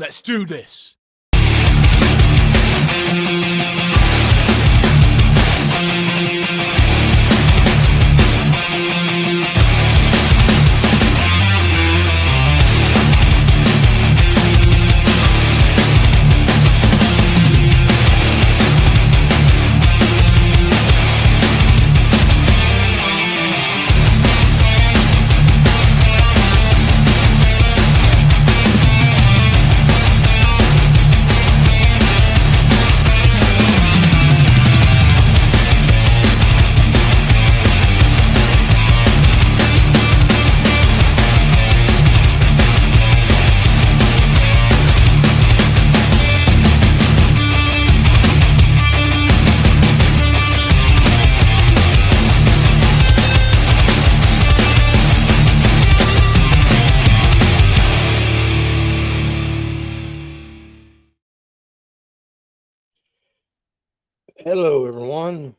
Let's do this. Hello, everyone.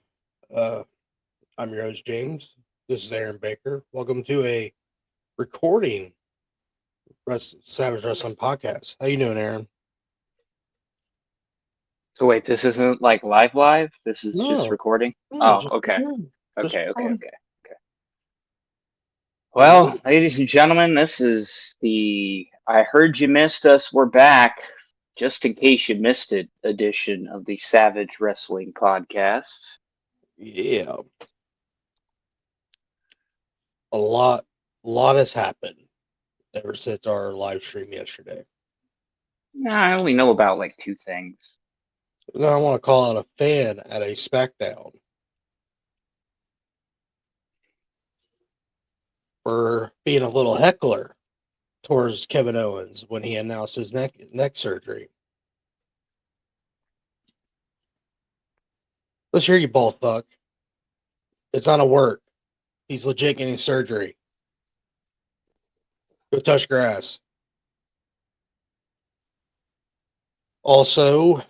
I'm your host, James. This is Aaron Baker. Welcome to a recording Savage Wrestling podcast. How you doing, Aaron? So wait, this isn't like live? This is just No, recording? no, Oh, just okay. just Okay, okay, recording. okay. Okay. What is Well, it? ladies and gentlemen, this is the I Heard You Missed Us, We're Back, just in case you missed it edition of the Savage Wrestling Podcast. Yeah, a lot has happened ever since our live stream yesterday. I only know about like two things. Now, I want to call out a fan at a SmackDown for being a little heckler towards Kevin Owens when he announced his neck surgery. Let's hear you, ball fuck. It's not a work. He's legit getting surgery. Go touch grass. Also,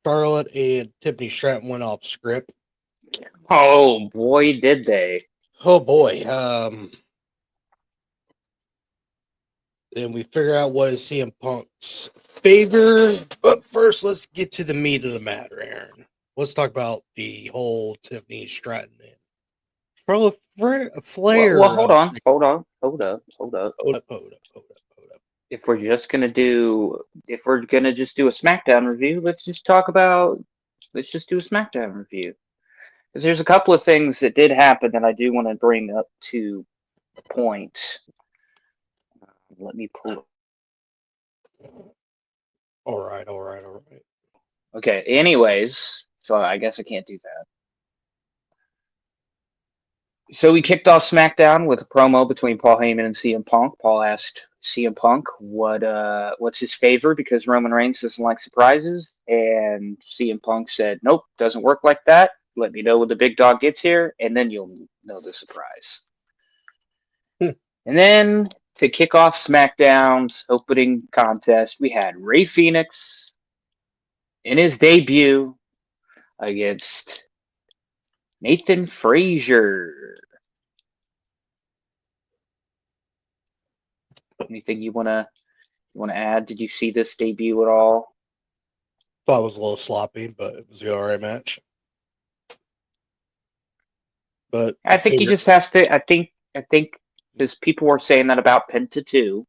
Charlotte and Tiffany Stratton went off script. Oh boy, did they. Oh boy. And we figure out what is CM Punk's favor. But first, let's get to the meat of the matter, Aaron. Let's talk about the whole Tiffany Stratton and Charlotte Flair. Well, hold on, hold up. Hold up. If we're just gonna do, if we're gonna just do a SmackDown review, let's just do a SmackDown review. Because there's a couple of things that did happen that I do want to bring up to point. Let me pull. All right. Okay. Anyways, so I guess I can't do that. So we kicked off SmackDown with a promo between Paul Heyman and CM Punk. Paul asked CM Punk what's his favor because Roman Reigns doesn't like surprises, and CM Punk said, "Nope, doesn't work like that. Let me know when the big dog gets here, and then you'll know the surprise." And then to kick off SmackDown's opening contest, we had Rey Fenix in his debut against Nathan Frazier. Anything you wanna add? Did you see this debut at all? Thought it was a little sloppy, but it was the alright match. But I think he just has to. I think because people were saying that about Penta too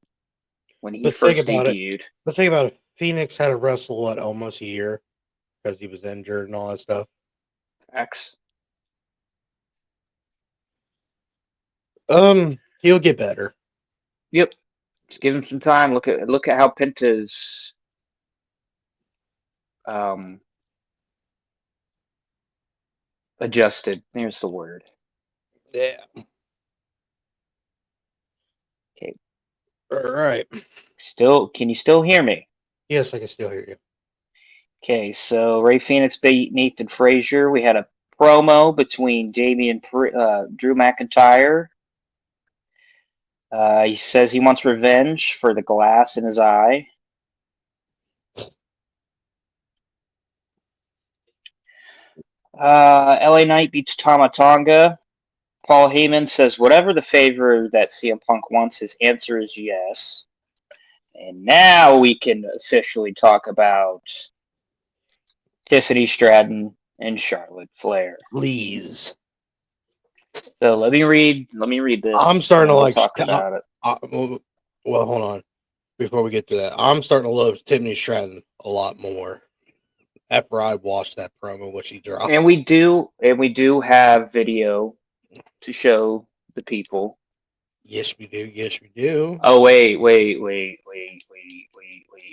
when he first debuted. The thing about it, Phoenix had to wrestle almost a year because he was injured and all that stuff. X. He'll get better. Yep. Just give him some time. Look at how Penta's adjusted. There's the word. Yeah. Okay. All right. Can you still hear me? Yes, I can still hear you. Okay, so Rey Fenix beat Nathan Frazier. We had a promo between Drew McIntyre. He says he wants revenge for the glass in his eye. LA Knight beats Tama Tonga. Paul Heyman says whatever the favor that CM Punk wants, his answer is yes. And now we can officially talk about Tiffany Stratton and Charlotte Flair. Please. So let me read this. I'm starting to and we'll like. talk about it. Well, hold on. Before we get to that, I'm starting to love Tiffany Stratton a lot more after I watched that promo what she dropped. And we do have video to show the people. Yes, we do. Yes, we do. Oh wait.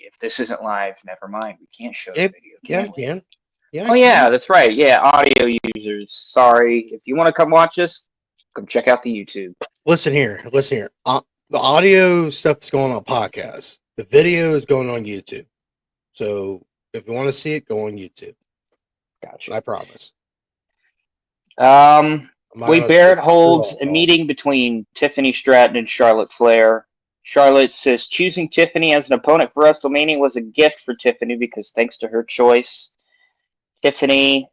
If this isn't live, never mind. We can't show Yeah, the video, yeah, I can we? can. Yeah, I Oh can. yeah, that's right. Yeah, audio users. Sorry. If you want to come watch us, come check out the YouTube. Listen here. Listen here. The audio stuff is going on podcasts. The video is going on YouTube. So if you want to see it, go on YouTube. Gotcha. I promise. Wade Barrett holds a meeting between Tiffany Stratton and Charlotte Flair. Charlotte says choosing Tiffany as an opponent for WrestleMania was a gift for Tiffany because thanks to her choice, Tiffany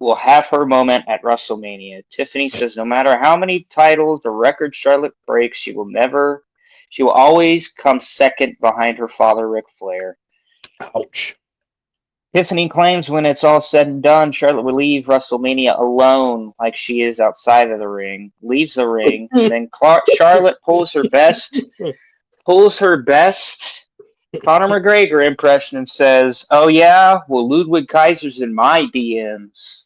will have her moment at WrestleMania. Tiffany says no matter how many titles or records Charlotte breaks, she will always come second behind her father, Ric Flair. Ouch. Tiffany claims when it's all said and done, Charlotte will leave WrestleMania alone like she is outside of the ring, leaves the ring, and then Charlotte pulls her best Conor McGregor impression and says, "Oh yeah, well Ludwig Kaiser's in my DMs."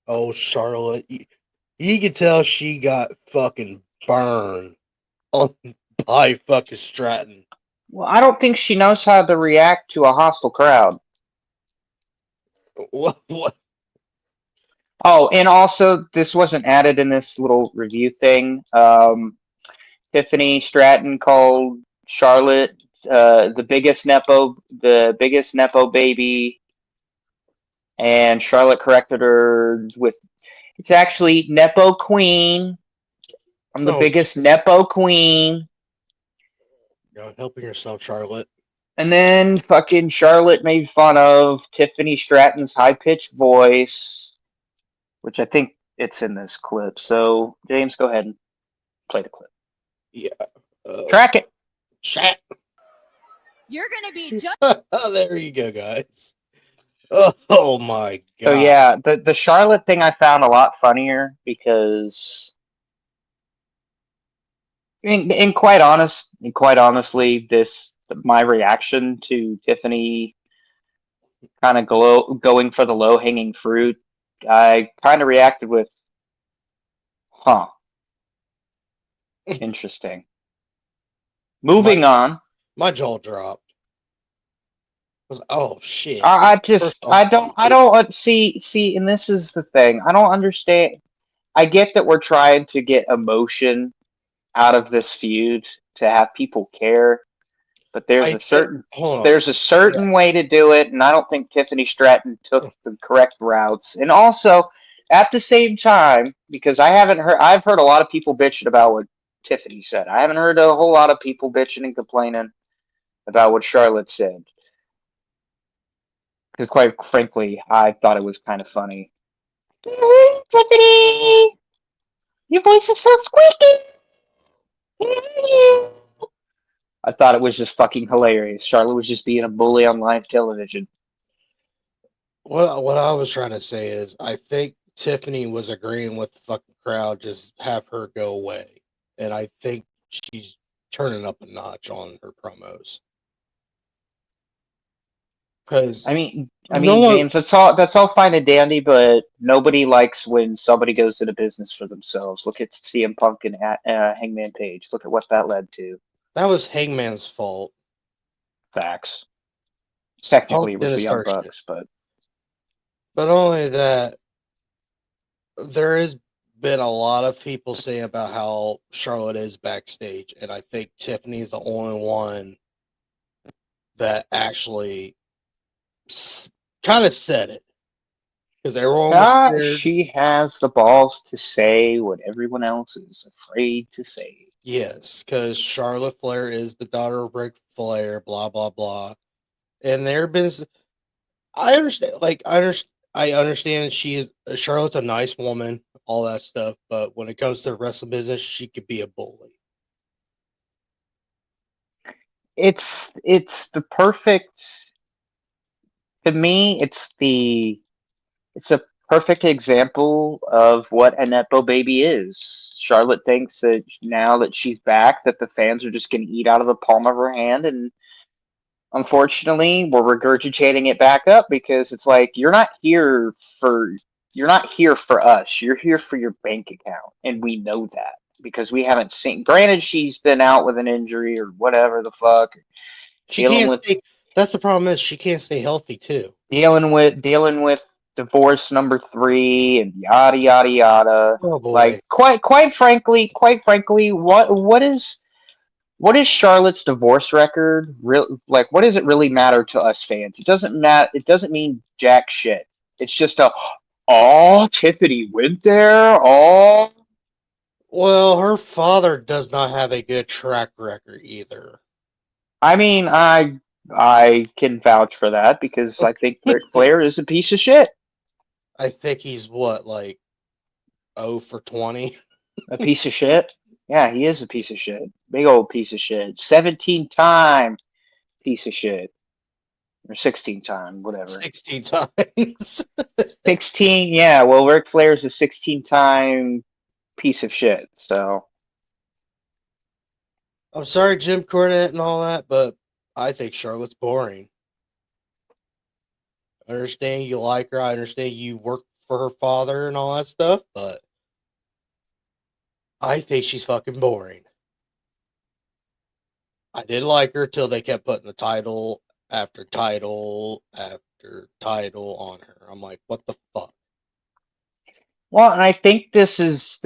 Oh, Charlotte. You can tell she got fucking burned on by fucking Stratton. Well, I don't think she knows how to react to a hostile crowd. What? Oh, and also this wasn't added in this little review thing. Tiffany Stratton called Charlotte the biggest nepo baby, and Charlotte corrected her with, "It's actually nepo queen. I'm the Oh, biggest nepo queen." you're helping yourself, Charlotte. And then fucking Charlotte made fun of Tiffany Stratton's high pitched voice, which I think it's in this clip. So James, go ahead and play the clip. Yeah. Track it. Chat. You're gonna be just There you go, guys. Oh my god. So yeah, the Charlotte thing I found a lot funnier because, and quite honestly, my reaction to Tiffany kind of going for the low hanging fruit, I kind of reacted with, "Huh, interesting." Moving on. My jaw dropped. I was, oh shit. I don't see, and this is the thing. I don't understand. I get that we're trying to get emotion out of this feud to have people care, but there's a certain way to do it, and I don't think Tiffany Stratton took the correct routes. And also, at the same time, because I've heard a lot of people bitching about what Tiffany said. I haven't heard a whole lot of people bitching and complaining about what Charlotte said. Because quite frankly, I thought it was kind of funny. "Tiffany, your voice is so squeaky. I thought it was just fucking hilarious. Charlotte was just being a bully on live television. What I was trying to say is I think Tiffany was agreeing with the fucking crowd, just have her go away. And I think she's turning up a notch on her promos. Because I mean, James, that's all fine and dandy, but nobody likes when somebody goes into business for themselves. Look at CM Punk and Hangman Page. Look at what that led to. that was Hangman's fault. Facts. Punk Technically, it was didn't the Young start shit. Bucks, but only that, there has been a lot of people saying about how Charlotte is backstage, and I think Tiffany's the only one that actually kind of said it, because everyone was scared. she has the balls to say what everyone else is afraid to say. Yes, because Charlotte Flair is the daughter of Ric Flair, blah blah blah, and there have been. I understand, I understand Charlotte's a nice woman, all that stuff, but when it comes to the wrestling business, she could be a bully. it's the perfect to me. It's a perfect example of what a nepo baby is. Charlotte thinks that now that she's back, that the fans are just going to eat out of the palm of her hand, and unfortunately, we're regurgitating it back up because it's like for you're not here for us. You're here for your bank account, and we know that because we haven't seen. Granted, she's been out with an injury or whatever the fuck, She dealing can't with stay. That's the problem is she can't stay healthy too. dealing with divorce number 3 and yada yada yada. Oh boy. Like quite frankly, what is Charlotte's divorce record? Like, what does it really matter to us fans? It doesn't matter. It doesn't mean jack shit. It's just oh, Tiffany went there. Oh, Well, her father does not have a good track record either. I mean, I can vouch for that because I think Ric Flair is a piece of shit. I think he's what, like 0 for 20? A piece of shit. Yeah, he is a piece of shit. Big old piece of shit. 17-time piece of shit. Or 16-time, whatever. 16 times. 16, yeah. Well, Ric Flair's a 16-time piece of shit. So I'm sorry, Jim Cornette and all that, but I think Charlotte's boring. I understand you like her. I understand you work for her father and all that stuff, but I think she's fucking boring. I did like her till they kept putting the title after title after title on her. I'm like, what the fuck? well, and I think this is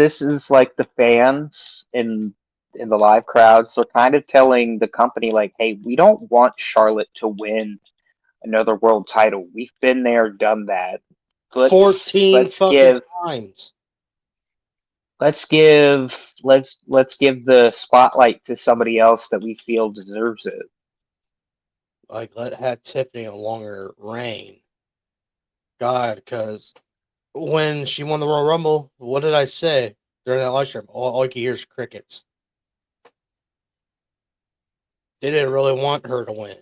like the fans in the live crowds. They're kind of telling the company like, hey, we don't want Charlotte to win another world title. We've been there, done that. Let's 14 let's fucking give times. let's give let's give the spotlight to somebody else that we feel deserves it. Like, let had Tiffany a longer reign. God, because when she won the Royal Rumble, what did I say during that live stream? All you can hear is crickets. They didn't really want her to win,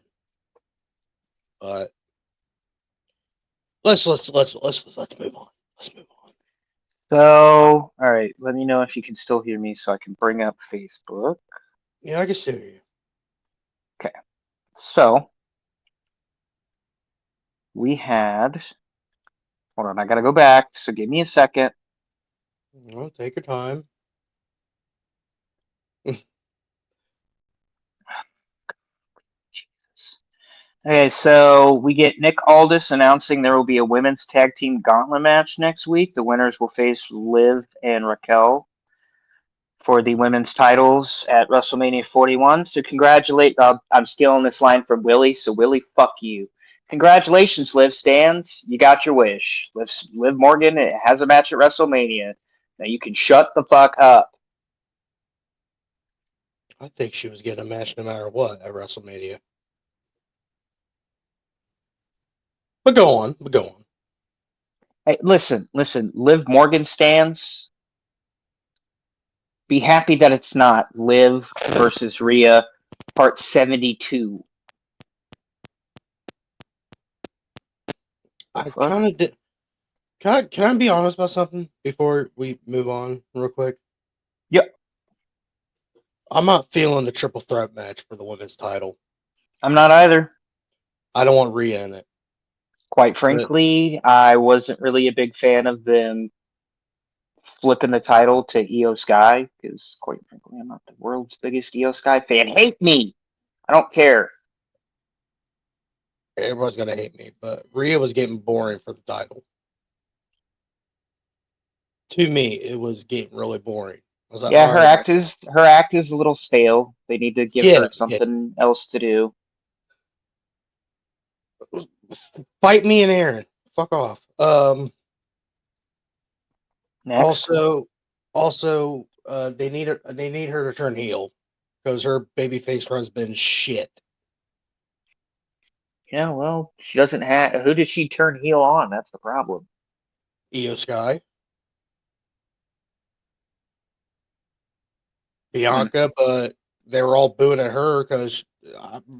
but let's move on. Let's move on. So, all right, let me know if you can still hear me so I can bring up Facebook. Yeah, I can see you. Okay. So, we had hold on, I gotta go back, so give me a second. Well, take your time. Okay, so we get Nick Aldis announcing there will be a women's tag team gauntlet match next week. The winners will face Liv and Raquel for the women's titles at WrestleMania 41. So congratulate. I'm stealing this line from Willie. So Willie, fuck you. Congratulations, Liv Stands. You got your wish. Liv Morgan has a match at WrestleMania. Now you can shut the fuck up. I think she was getting a match no matter what at WrestleMania. But go on. Hey, listen. Liv Morgan Stands. Be happy that it's not Liv versus Rhea, part 72. The I fuck? kind of did. Can I be honest about something before we move on, real quick? Yep. I'm not feeling the triple threat match for the women's title. I'm not either. I don't want Rhea in it. Quite But frankly, I wasn't really a big fan of them flipping the title to Io Sky because, quite frankly, I'm not the world's biggest Io Sky fan. Hate me. I don't care. everyone's gonna hate me. But Rhea was getting boring for the title. To me, it was getting really boring. I was like, Yeah, all right, her act is a little stale. They need to give yeah, her something else to do. fight me and Aaron. Fuck off. Next. Also, they need her to turn heel because her babyface run's been shit. Yeah, well, she doesn't have. Who does she turn heel on? That's the problem. Io Sky, Bianca, but they were all booing at her because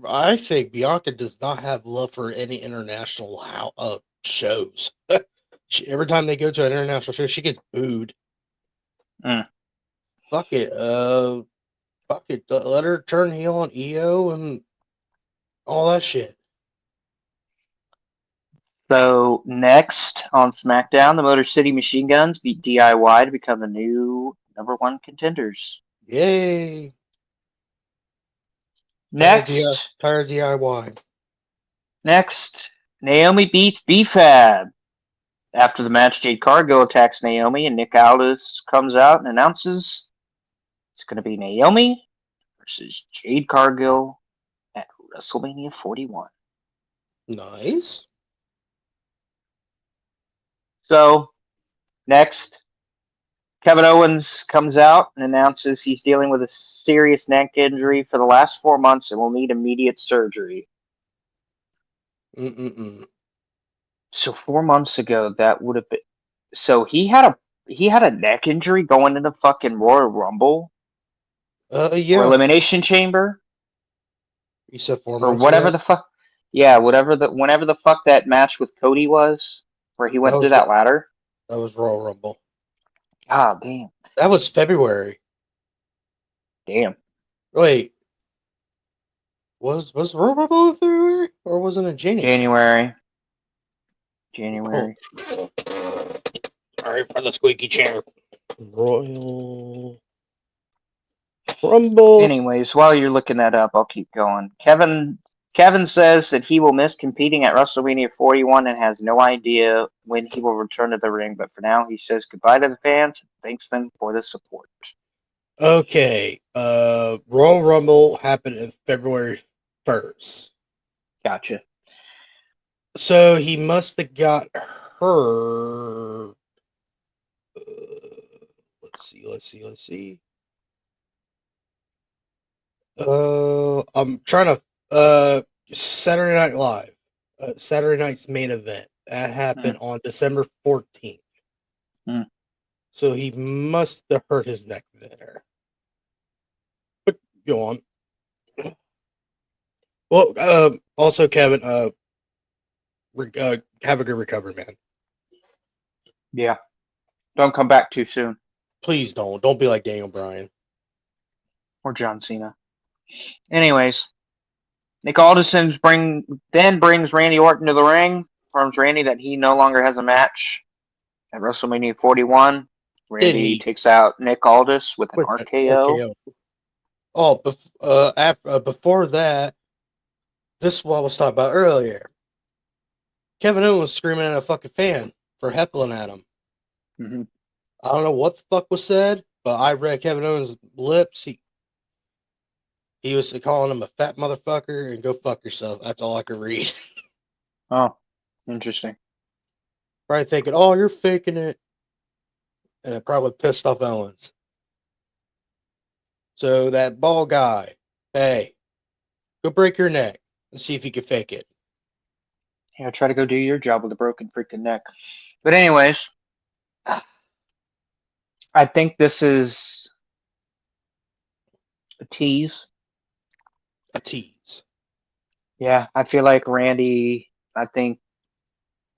I think Bianca does not have love for any international shows. Every time they go to an international show, she gets booed. Mm. Fuck it. Fuck it. Let her turn heel on EO and all that shit. So next on SmackDown, the Motor City Machine Guns beat DIY to become the new #1 contenders. Yay. Next, Tired DIY. Naomi beats B-Fab. After the match, Jade Cargill attacks Naomi, and Nick Aldis comes out and announces it's going to be Naomi versus Jade Cargill at WrestleMania 41. Nice. So, next, Kevin Owens comes out and announces he's dealing with a serious neck injury for the last 4 months and will need immediate surgery. So 4 months ago, that would have been. So he had a neck injury going into fucking Royal Rumble Yeah. or Elimination Chamber You said 4 or months whatever ago? the fuck. Yeah, whenever the fuck that match with Cody was, where he went through that ladder. That was Royal Rumble. God damn. That was February. Damn. Wait. Was Royal Rumble in February? Or was it in January? January. Sorry for the squeaky chair. Royal Rumble. Anyways, while you're looking that up, I'll keep going. Kevin says that he will miss competing at WrestleMania 41 and has no idea when he will return to the ring. But for now, he says goodbye to the fans and thanks them for the support. Okay. Royal Rumble happened in February 1st. Gotcha. So he must have got hurt. Let's see. I'm trying to Saturday Night Live. Saturday night's main event. That happened on December 14th. Mm. So he must have hurt his neck there. But go on. Well, also Kevin, have a good recovery, man. Yeah. Don't come back too soon. Please don't. Don't be like Daniel Bryan. Or John Cena. Anyways, Nick Aldis then brings Randy Orton to the ring, informs Randy that he no longer has a match at WrestleMania 41. Randy takes out Nick Aldis with an RKO. Oh, before that, this is what I was talking about earlier. Kevin Owens was screaming at a fucking fan for heckling at him. Mm-hmm. I don't know what the fuck was said, but I read Kevin Owens' lips. He was calling him a fat motherfucker and go fuck yourself. That's all I could read. Oh, interesting. Probably thinking, oh, you're faking it. And it probably pissed off Owens. So that bald guy, hey, go break your neck and see if you can fake it. Yeah, try to go do your job with a broken freaking neck. But anyways, I think this is a tease. A tease. Yeah, I feel like Randy, You think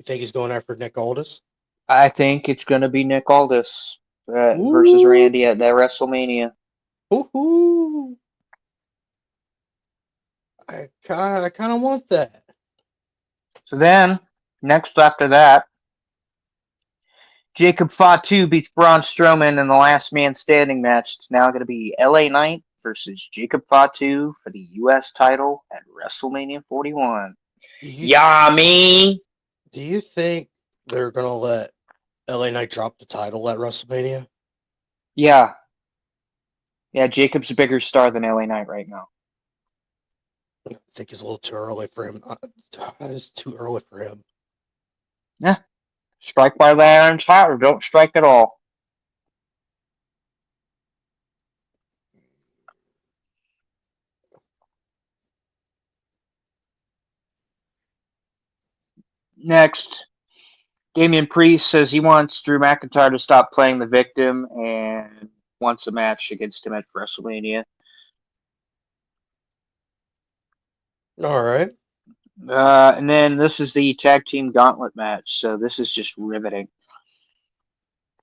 he's going after Nick Aldis? I think it's going to be Nick Aldis versus Randy at that WrestleMania. Woohoo! I kind of want that. So then, next after that, Jacob Fatu beats Braun Strowman in the last man standing match. It's now going to be LA Knight versus Jacob Fatu for the U.S. title at WrestleMania 41. Yummy! Do you think they're going to let LA Knight drop the title at WrestleMania? Yeah. Yeah, Jacob's a bigger star than LA Knight right now. I think it's a little too early for him. It's too early for him. Yeah. Strike while the iron's hot or don't strike at all. Next, Damian Priest says he wants Drew McIntyre to stop playing the victim and wants a match against him at WrestleMania. All right. And then this is the tag team gauntlet match. So this is just riveting.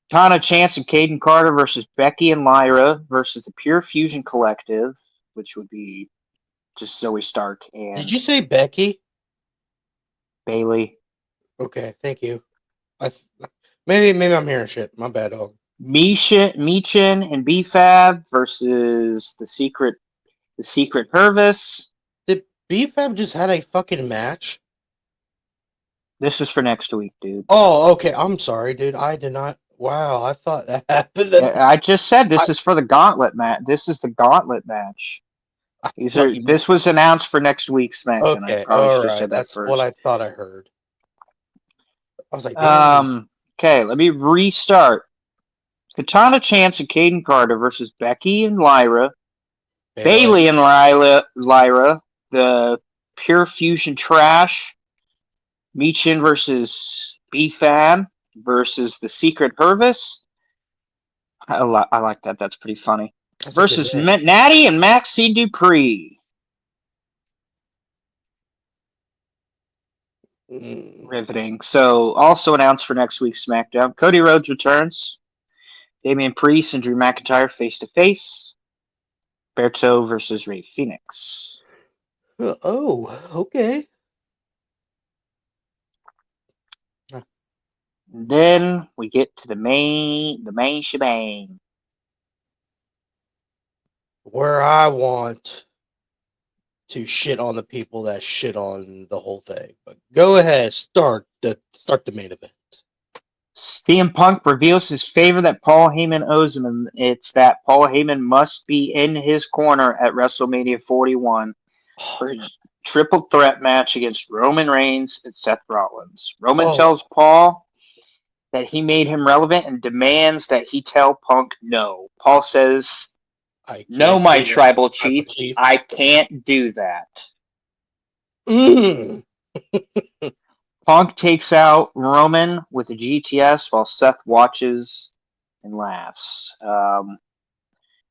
Tana Chance and Caden Carter versus Becky and Lyra versus the Pure Fusion Collective, which would be just Zoe Stark and Did you say Becky? Bailey. Okay, thank you. Maybe I'm hearing shit. My bad, dog. Michin and BFAB versus the Secret Purvis. Did BFAB just had a fucking match? This is for next week, dude. Oh, okay. I'm sorry, dude. I did not. Wow, I thought that happened. I just said this is for the gauntlet match. This is the gauntlet match. This was announced for next week's SmackDown. I Okay, probably all should have right. said that That's first. what I thought I heard. I was like, damn. Okay, let me restart. Katana Chance and Caden Carter versus Becky and Lyra. Bailey and Lyra. The Pure Fusion Trash. Michin versus BFAM versus the Secret Purvis. I like that. That's pretty funny. That's a good Versus name. Natty and Maxine Dupree. Riveting. So, also announced for next week's SmackDown, Cody Rhodes returns. Damian Priest and Drew McIntyre face to face. Berto versus Rey Fenix. Oh, okay. Then we get to the main shebang. Where I want to shit on the people that shit on the whole thing. But go ahead, start the main event. CM Punk reveals his favor that Paul Heyman owes him, and it's that Paul Heyman must be in his corner at WrestleMania 41 for his triple threat match against Roman Reigns and Seth Rollins. Roman tells Paul that he made him relevant and demands that he tell Punk no. Paul says, "No, my tribal chief, I can't do that." Punk takes out Roman with a GTS while Seth watches and laughs.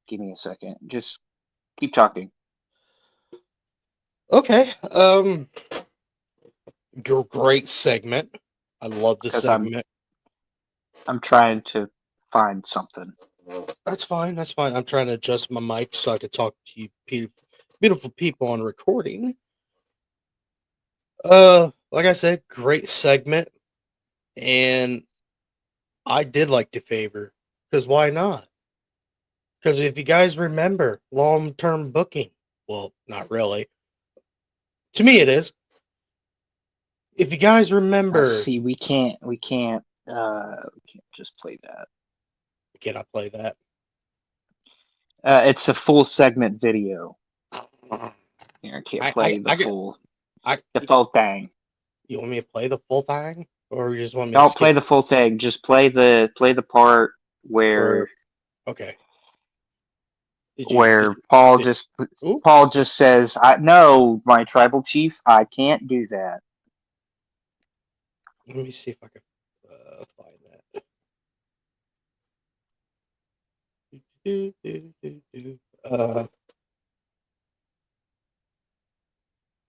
Give me a second. Just keep talking. Okay. Great segment. I love this segment. I'm trying to find something. That's fine. That's fine. I'm trying to adjust my mic so I can talk to you beautiful people on recording. Like I said, great segment. And I did like the favor. Because why not? Because if you guys remember long-term booking, well, not really. To me, it is. If you guys remember, see, we can't just play that. Can I play that? It's a full segment video. Here, I can't play the full thing. You want me to play the full thing, or you just want me? Don't play the full thing. Just play the part where. Okay. Paul just says, "No, my tribal chief, I can't do that." Let me see if I can find that.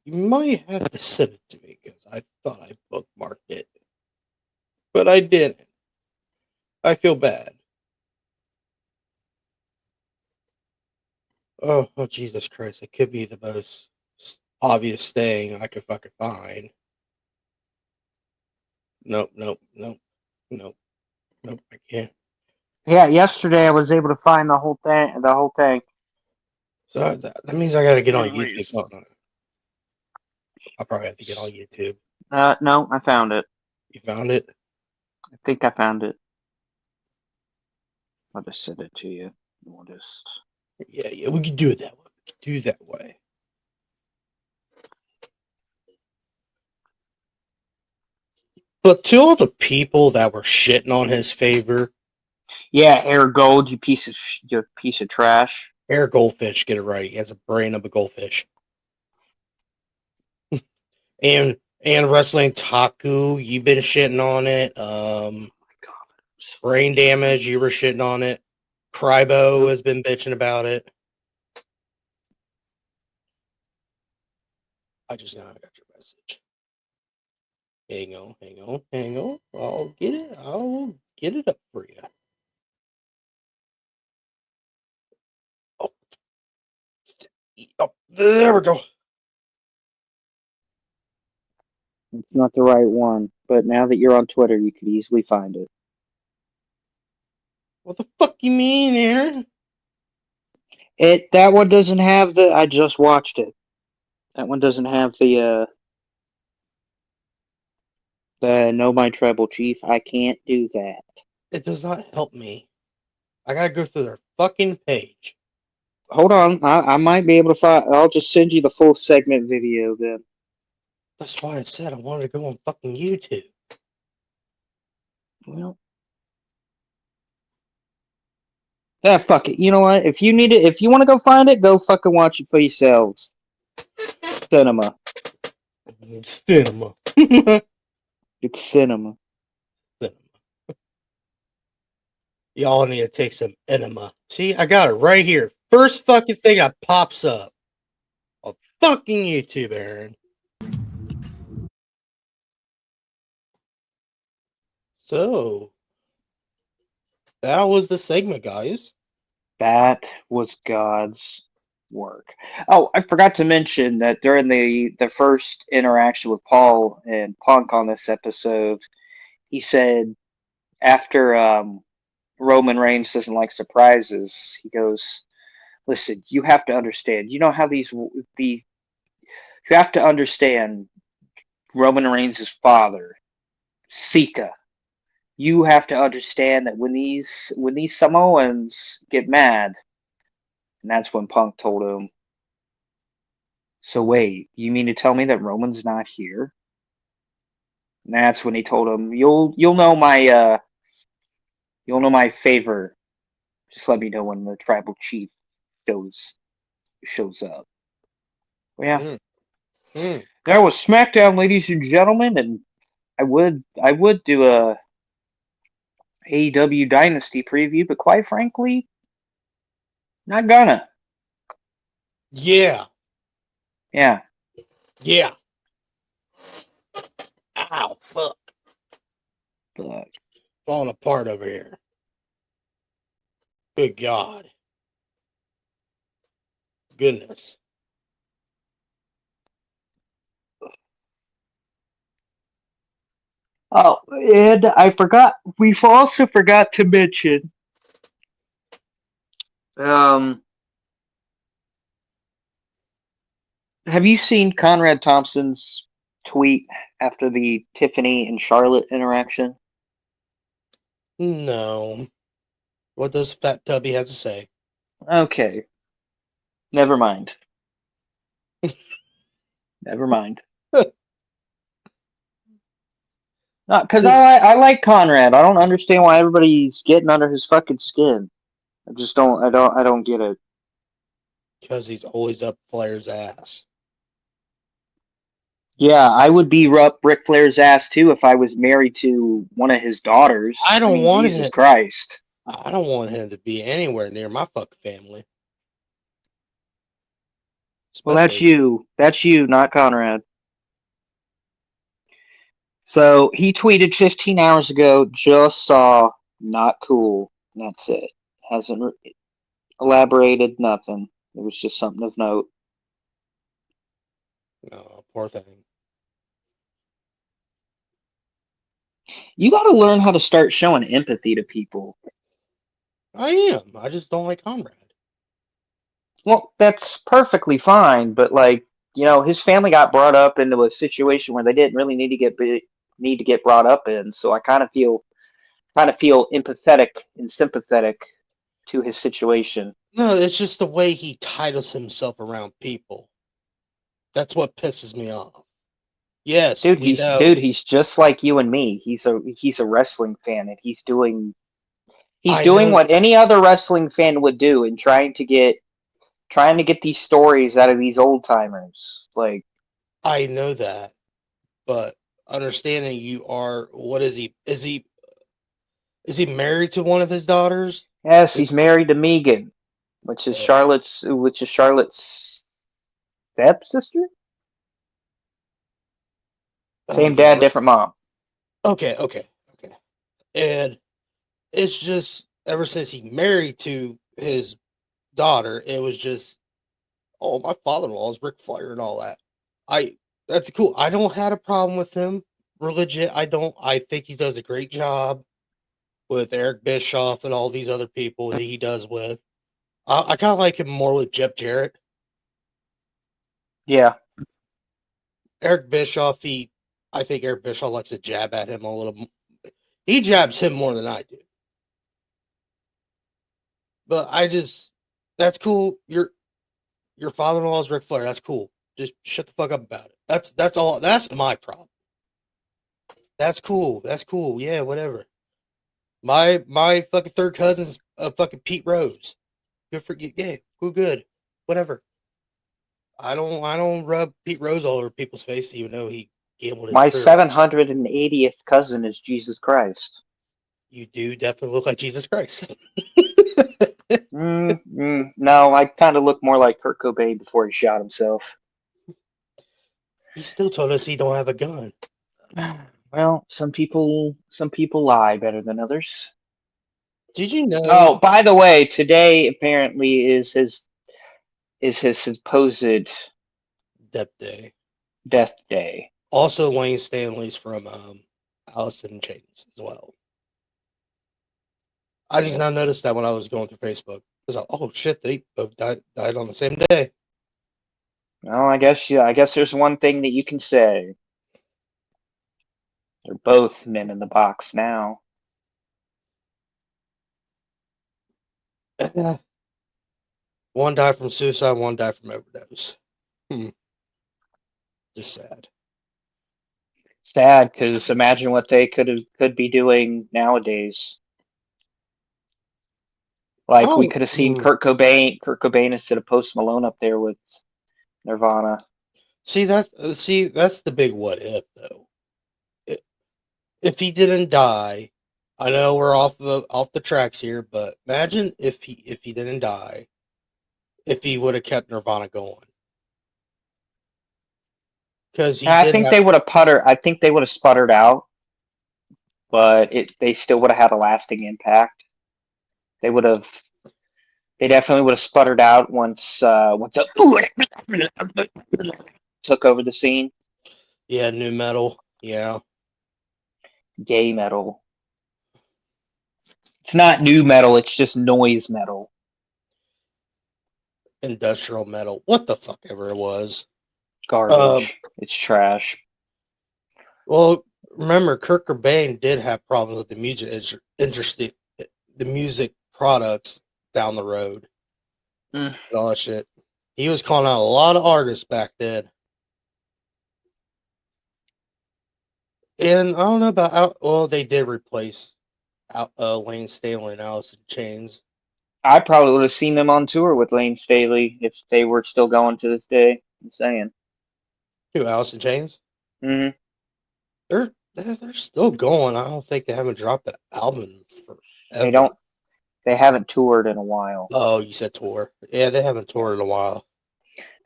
You might have to send it to me because I thought I bookmarked it, but I didn't. I feel bad. Oh, Jesus Christ! It could be the most obvious thing I could fucking find. Nope. I can't. Yeah, yesterday I was able to find the whole thing. So that means I gotta get on YouTube. I'll probably have to get on YouTube. No, I found it. You found it? I think I found it. I'll just send it to you. We'll just. Yeah, we can do it that way. But to all the people that were shitting on his favor, yeah, Air Gold, you piece of trash. Air Goldfish, get it right. He has a brain of a goldfish. and Wrestling Taku, you've been shitting on it. Brain Damage, you were shitting on it. Crybo has been bitching about it. I just now got your message. Hang on. I'll get it. I'll get it up for you. Oh, there we go. It's not the right one, but now that you're on Twitter, you could easily find it. What the fuck you mean, Aaron? That one doesn't have the. I just watched it. That one doesn't have the Know My Tribal Chief. I can't do that. It does not help me. I gotta go through their fucking page. Hold on, I might be able to find. I'll just send you the full segment video then. That's why I said I wanted to go on fucking YouTube. Well, yeah, fuck it. You know what? If you need it, if you want to go find it, go fucking watch it for yourselves. Cinema. Cinema. It's cinema. Y'all need to take some enema. See, I got it right here. First fucking thing that pops up on fucking YouTube, Aaron. So, that was the segment, guys. That was God's work. Oh, I forgot to mention that during the first interaction with Paul and Punk on this episode, he said after Roman Reigns doesn't like surprises, he goes, "Listen, you have to understand. You know how you have to understand Roman Reigns' father, Sika. You have to understand that when these Samoans get mad." And that's when Punk told him, "So wait, you mean to tell me that Roman's not here?" And that's when he told him, "You'll know my favor. Just let me know when the tribal chief shows up." Well, yeah, that was SmackDown, ladies and gentlemen, and I would do a AEW Dynasty preview, but quite frankly, not gonna. Yeah. Yeah. Yeah. Ow, fuck. Falling apart over here. Good God. Goodness. Oh, and we also forgot to mention, have you seen Conrad Thompson's tweet after the Tiffany and Charlotte interaction? No. What does Fat Tubby have to say? Okay. Never mind. Never mind. Because I like Conrad. I don't understand why everybody's getting under his fucking skin. I just don't. I don't get it. Because he's always up Flair's ass. Yeah, I would be up Ric Flair's ass too if I was married to one of his daughters. I don't want Jesus him. Christ. I don't want him to be anywhere near my fucking family. Well, that's you. That's you, not Conrad. So he tweeted 15 hours ago, just saw, not cool. And that's it. Hasn't elaborated, nothing. It was just something of note. Oh, poor thing. You got to learn how to start showing empathy to people. I am. I just don't like Conrad. Well, that's perfectly fine, but like, you know, his family got brought up into a situation where they didn't really need to get brought up in. So I kind of feel empathetic and sympathetic to his situation. No, it's just the way he titles himself around people. That's what pisses me off. Yes, Dude, we know. he's just like you and me. He's a wrestling fan, and he's doing know. what any other wrestling fan would do in trying to get these stories out of these old timers. Like, I know that, but understanding you are, what is he? Is he married to one of his daughters? yes, he's married to Megan, which is Charlotte's stepsister. Same dad, different mom. Okay. And it's just ever since he married to his daughter, it was just, oh, my father-in-law is Ric Flair and all that. That's cool. I don't have a problem with him. Legit, I don't. I think he does a great job with Eric Bischoff and all these other people that he does with. I kind of like him more with Jeff Jarrett. Yeah. Eric Bischoff, I think Eric Bischoff likes to jab at him a little. He jabs him more than I do. But that's cool. Your father-in-law is Ric Flair. That's cool. Just shut the fuck up about it. That's all. That's my problem. That's cool. That's cool. Yeah, whatever. My fucking third cousin's fucking Pete Rose. Good for you. Yeah, good. Whatever. I don't rub Pete Rose all over people's face, even though he gambled his My career. 780th cousin is Jesus Christ. You do definitely look like Jesus Christ. No, I kind of look more like Kurt Cobain before he shot himself. He still told us he don't have a gun. Well, some people lie better than others. Did you know? Oh, by the way, today apparently is his supposed Death Day. death day. Also, Wayne Stanley's from Alice in Chains as well. I just now noticed that when I was going through Facebook. I was like, oh shit, they both died on the same day. Well, I guess there's one thing that you can say. They're both men in the box now. One died from suicide, one died from overdose. Just sad. Sad, because imagine what they could be doing nowadays. Like we could have seen Kurt Cobain instead of Post Malone up there with Nirvana. See that's the big what if though. If he didn't die, I know we're off the tracks here, but imagine if he didn't die, if he would have kept Nirvana going. Because I think they would have puttered. I think they would have sputtered out, but they still would have had a lasting impact. They definitely would have sputtered out once took over the scene. Yeah, new metal. Yeah. Gay metal. It's not new metal, it's just noise metal. Industrial metal. What the fuck ever it was. Garbage. It's trash. Well, remember, Kurt Cobain did have problems with the music products down the road. And all that shit. He was calling out a lot of artists back then. And I don't know about they did replace Lane Stanley and Alice in Chains. I probably would have seen them on tour with Lane Staley if they were still going to this day. I'm saying. Who, Alice in Chains? Mm-hmm. They're still going. I don't think they haven't dropped an album forever. They haven't toured in a while. Oh, you said tour. Yeah, they haven't toured in a while.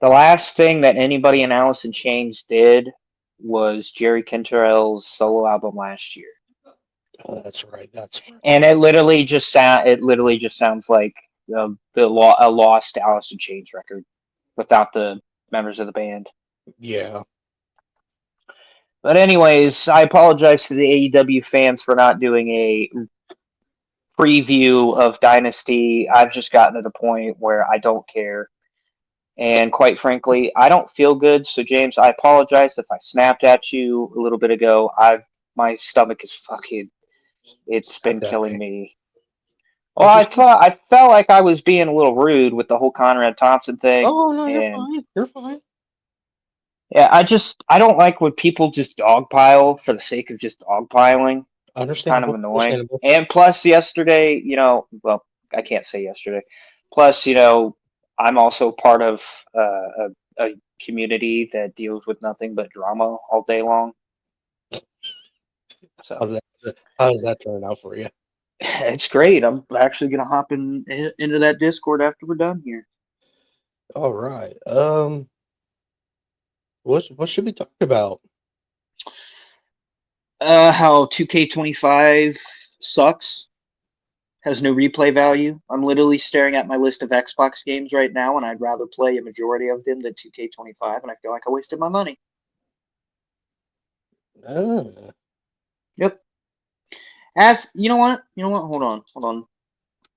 The last thing that anybody in Alice in Chains did was Jerry Cantrell's solo album last year. Oh, that's right. And it literally just sounds like a lost Alice in Chains record without the members of the band. Yeah. But anyways, I apologize to the AEW fans for not doing a preview of Dynasty. I've just gotten to the point where I don't care. And quite frankly, I don't feel good. So James, I apologize if I snapped at you a little bit ago. My stomach is fucking. It's been killing me. Well, I felt like I was being a little rude with the whole Conrad Thompson thing. Oh no, you're fine. You're fine. Yeah, I don't like when people just dogpile for the sake of just dogpiling. Understandable. Kind of annoying. And plus, yesterday, well, I can't say yesterday. Plus, I'm also part of a community that deals with nothing but drama all day long. So how does that turn out for you? It's great. I'm actually gonna hop into that Discord after we're done here. All right. What should we talk about? How 2K25 sucks, has no replay value. I'm literally staring at my list of Xbox games right now, and I'd rather play a majority of them than 2K25, and I feel like I wasted my money. Yep. You know what? Hold on.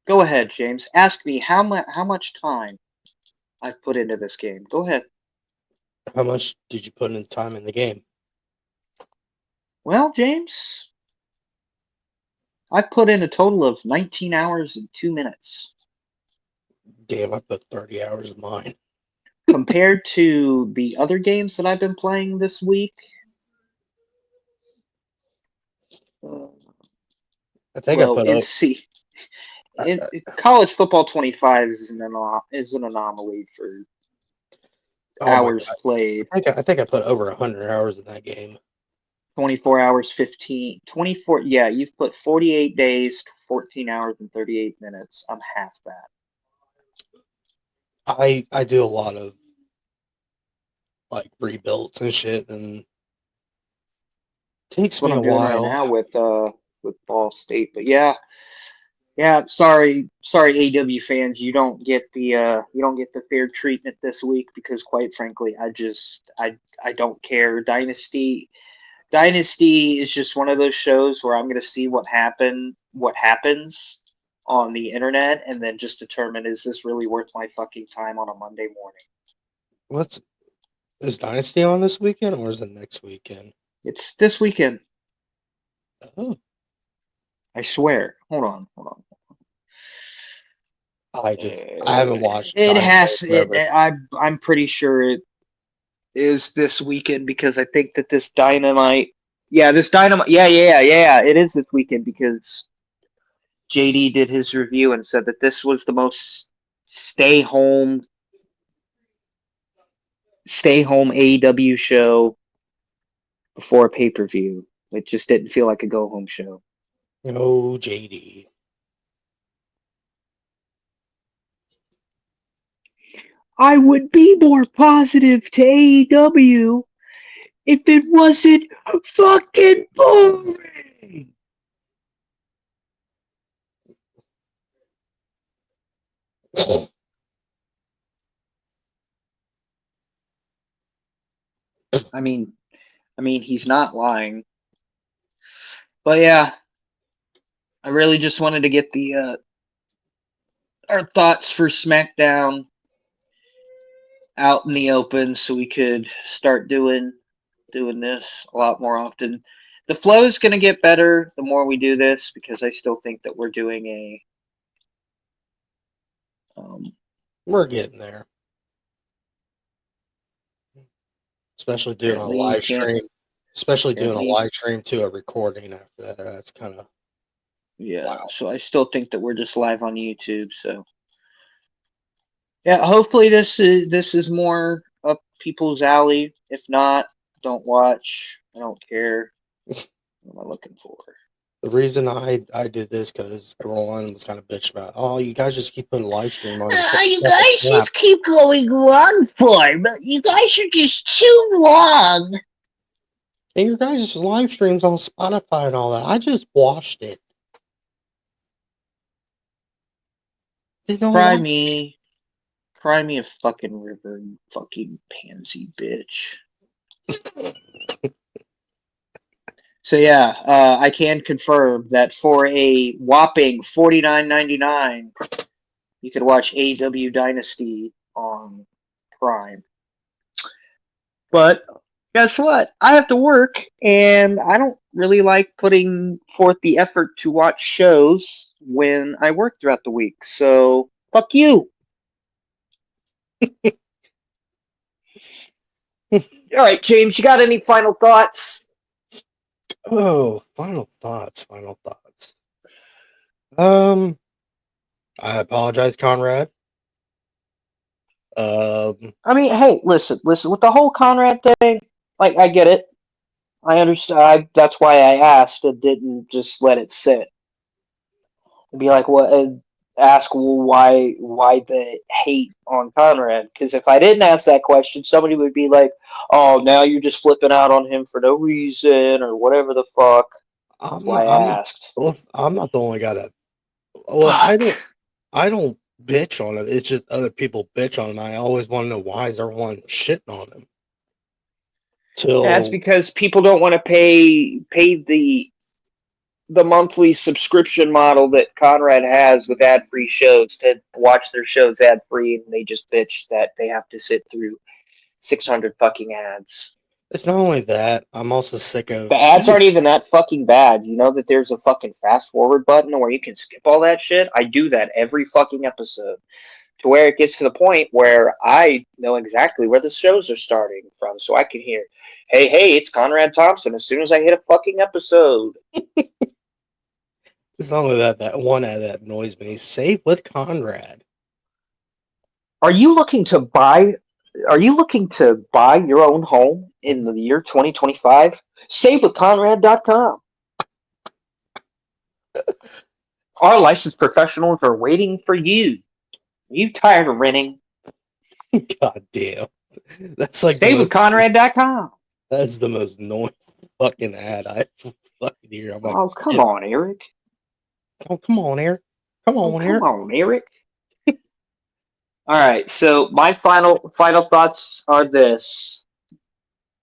Go ahead, James. Ask me how much time I've put into this game. Go ahead. How much did you put in time in the game? Well, James, I've put in a total of 19 hours and 2 minutes. Damn, I put 30 hours of mine. Compared to the other games that I've been playing this week, I think I put up. College Football 25 is an anomaly for hours played. I think I put over 100 hours in that game. 24 hours, 15, 24. Yeah, you've put 48 days, 14 hours, and 38 minutes. I'm half that. I do a lot of like rebuilds and shit, and it takes me a while. Right now with Ball State, but yeah. Sorry, AW fans, you don't get the fair treatment this week because, quite frankly, I don't care. Dynasty is just one of those shows where I'm gonna see what happens on the internet and then just determine, is this really worth my fucking time on a Monday morning? Is Dynasty on this weekend or is it next weekend? It's this weekend. Oh. I swear. Hold on. I haven't watched. I'm pretty sure it is this weekend because I think that this Dynamite. Yeah, it is this weekend because JD did his review and said that this was the most stay home AEW show before a pay-per-view. It just didn't feel like a go-home show. No, JD. I would be more positive to AEW if it wasn't fucking boring. I mean, he's not lying. But yeah, I really just wanted to get the our thoughts for SmackDown out in the open so we could start doing this a lot more often. The flow is going to get better the more we do this because I still think that we're doing we're getting there. Especially doing a live stream. Especially doing a live stream to a recording after that. That's kind of wow. So I still think that we're just live on YouTube. So yeah, hopefully this is more up people's alley. If not, don't watch. I don't care. What am I looking for? The reason I did this because everyone was kind of bitch about, oh, you guys just keep putting a live stream on. You guys just keep going long for, but you guys are just too long. And your guys' live streams on Spotify and all that. I just watched it. Cry me a fucking river, you fucking pansy bitch. So yeah, I can confirm that for a whopping $49.99, you could watch AEW Dynasty on Prime. But guess what? I have to work, and I don't really like putting forth the effort to watch shows when I work throughout the week. So fuck you. All right, James, you got any final thoughts? Oh, final thoughts. I apologize, Conrad. I mean, hey, listen, with the whole Conrad thing, like, I get it. I understand. That's why I asked and didn't just let it sit. And be like, what? ask why the hate on Conrad. Because if I didn't ask that question, somebody would be like, "Oh, now you're just flipping out on him for no reason or whatever the fuck." That's I'm why not. I I'm not. asked. Well, I'm not the only guy that. Well, I Fuck. don't. I don't bitch on it. It's just other people bitch on him. I always want to know why is everyone shitting on him. That's Till because people don't want to pay the monthly subscription model that Conrad has with ad free shows to watch their shows ad free, and they just bitch that they have to sit through 600 fucking ads. it's not only that. I'm also sick of. The ads aren't even that fucking bad. You know that there's a fucking fast forward button where you can skip all that shit? I do that every fucking episode. To where it gets to the point where I know exactly where the shows are starting from, so I can hear, hey, it's Conrad Thompson as soon as I hit a fucking episode. It's not only that. That one ad that annoys me. Save with Conrad. Are you looking to buy? Are you looking to buy your own home in the year 2025? SaveWithConrad.com. Our licensed professionals are waiting for you. Are you tired of renting? God damn. That's like the most. SaveWithConrad.com. That's the most annoying fucking ad I fucking hear. I'm like, Oh, come skip. on, Eric. Oh, come on, Eric. Come Oh, on, come Eric. on, Eric. All right, so my final thoughts are this.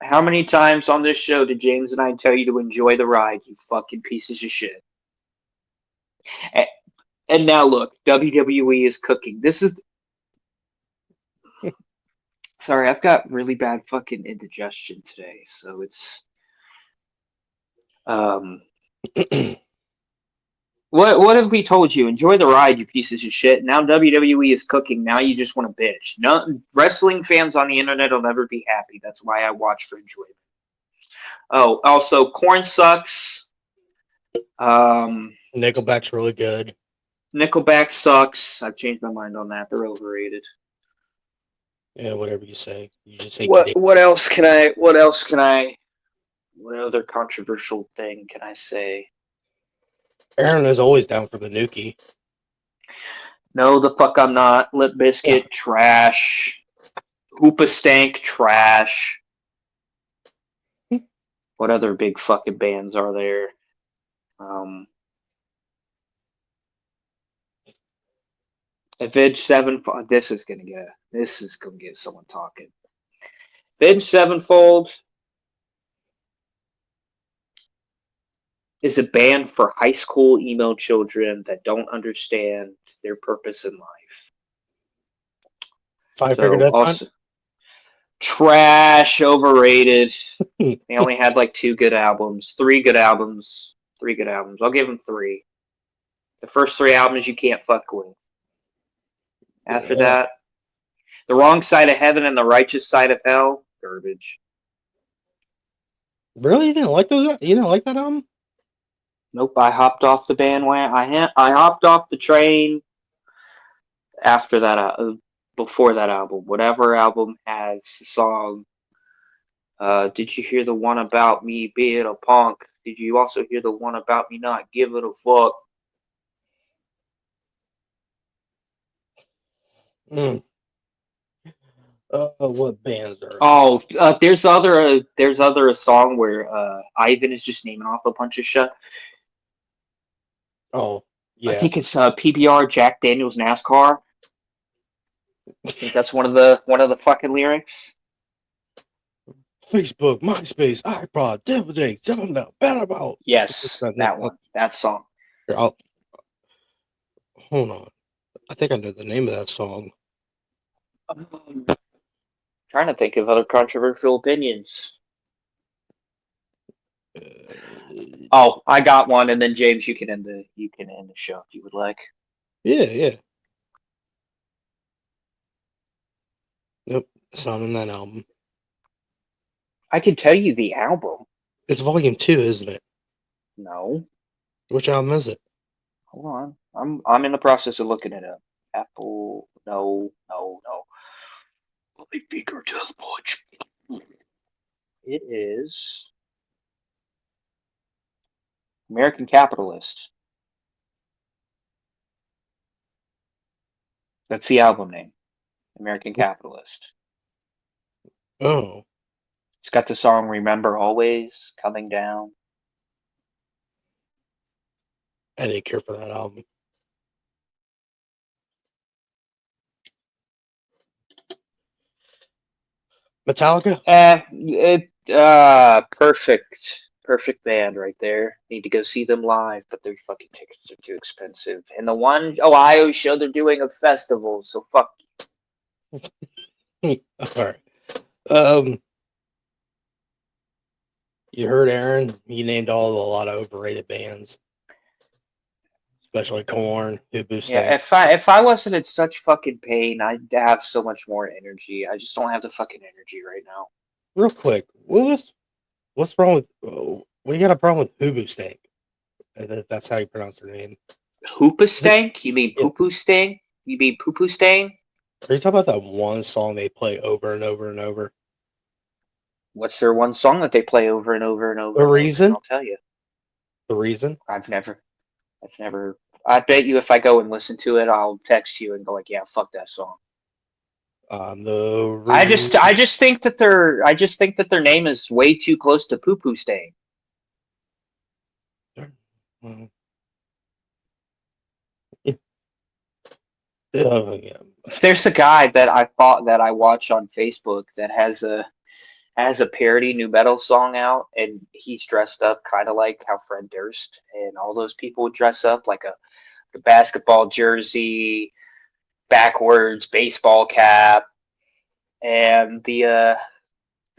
How many times on this show did James and I tell you to enjoy the ride, you fucking pieces of shit? And now look, WWE is cooking. This is sorry, I've got really bad fucking indigestion today, so it's um what have we told you? Enjoy the ride, you pieces of shit. Now WWE is cooking. Now you just want to bitch. No, wrestling fans on the internet will never be happy. That's why I watch for enjoyment. Oh, also, corn sucks. Nickelback's really good. Nickelback sucks. I've changed my mind on that. They're overrated. Yeah, whatever you say. You just say What Canadian. what else can I? What else can I? What other controversial thing can I say? Aaron is always down for the Nuki. No, the fuck I'm not. Lip Yeah. Biscuit trash. Hoopa Stank trash. What other big fucking bands are there? Avenged Sevenfold. This is gonna get someone talking. Avenged Sevenfold is a band for high school emo children that don't understand their purpose in life. Five Finger So Death Punch. also trash, overrated. They only had like 2 good albums, 3 good albums, 3 good albums. I'll give them 3. The first 3 albums you can't fuck with. After Yeah. that, The Wrong Side of Heaven and The Righteous Side of Hell, garbage. Really? You didn't like those? You didn't like that album? Nope, I hopped off the bandwagon. I hopped off the train after that, before that album. Whatever album has the song. Did you hear the one about me being a punk? Did you also hear the one about me not giving a fuck? Mm. What bands are? Oh, there's other a song where Ivan is just naming off a bunch of shit. Oh, I yeah. think it's PBR Jack Daniels NASCAR. I think that's one of the fucking lyrics. Facebook, MySpace, iPod, Devil tell them better about. Yes, that one. That song. Hold on. I think I know the name of that song. Trying to think of other controversial opinions. Oh, I got one, and then James, you can end the show if you would like. Yeah. Nope, it's not in that album. I can tell you the album. It's volume 2, isn't it? No, Which album is it? hold on. I'm in the process of looking it up. Apple. No. Let me finger to the punch. It is American Capitalist. That's the album name. American Capitalist. Oh, It's got the song "Remember Always" coming down. I didn't care for that album. Metallica? Perfect band right there. Need to go see them live, but their fucking tickets are too expensive. And the one Ohio show they're doing a festival, so fuck. All right. You heard Aaron? He named a lot of overrated bands, especially Korn, Hubu Yeah, Stank. if I wasn't in such fucking pain, I'd have so much more energy. I just don't have the fucking energy right now. Real quick, what's wrong with? We got a problem with Hubu Stank. That's how you pronounce their name. Hoopa Is it? stank? You mean Yeah. poo poo stank? You mean poo poo stain? Are you talking about that one song they play over and over and over? What's their one song that they play over and over and over The and over? And reason? I'll tell you. The reason? I've never. I bet you if I go and listen to it, I'll text you and go like, "Yeah, fuck that song." I just think that their name is way too close to poo poo stain. Well, yeah. There's a guy that I watch on Facebook that has a parody new metal song out, and he's dressed up kind of like how Fred Durst and all those people would dress up, like a basketball jersey, backwards baseball cap, and the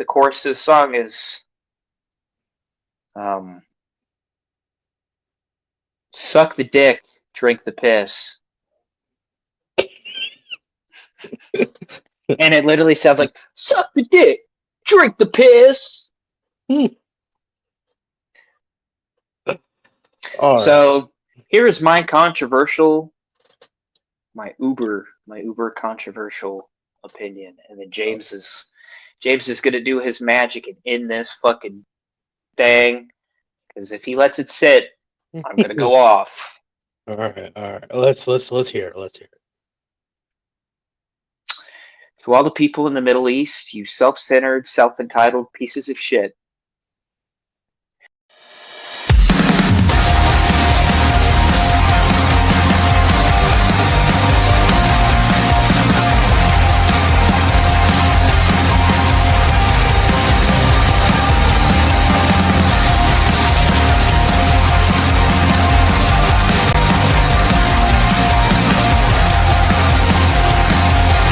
chorus of the song is "Suck the dick, drink the piss," and it literally sounds like "Suck the dick, drink the piss." All right. So here is my uber controversial opinion, and then James is gonna do his magic and end this fucking thing, because if he lets it sit, I'm gonna go off. All right. All right. Let's hear it. Let's hear it. To all the people in the Middle East, you self-centered, self-entitled pieces of shit,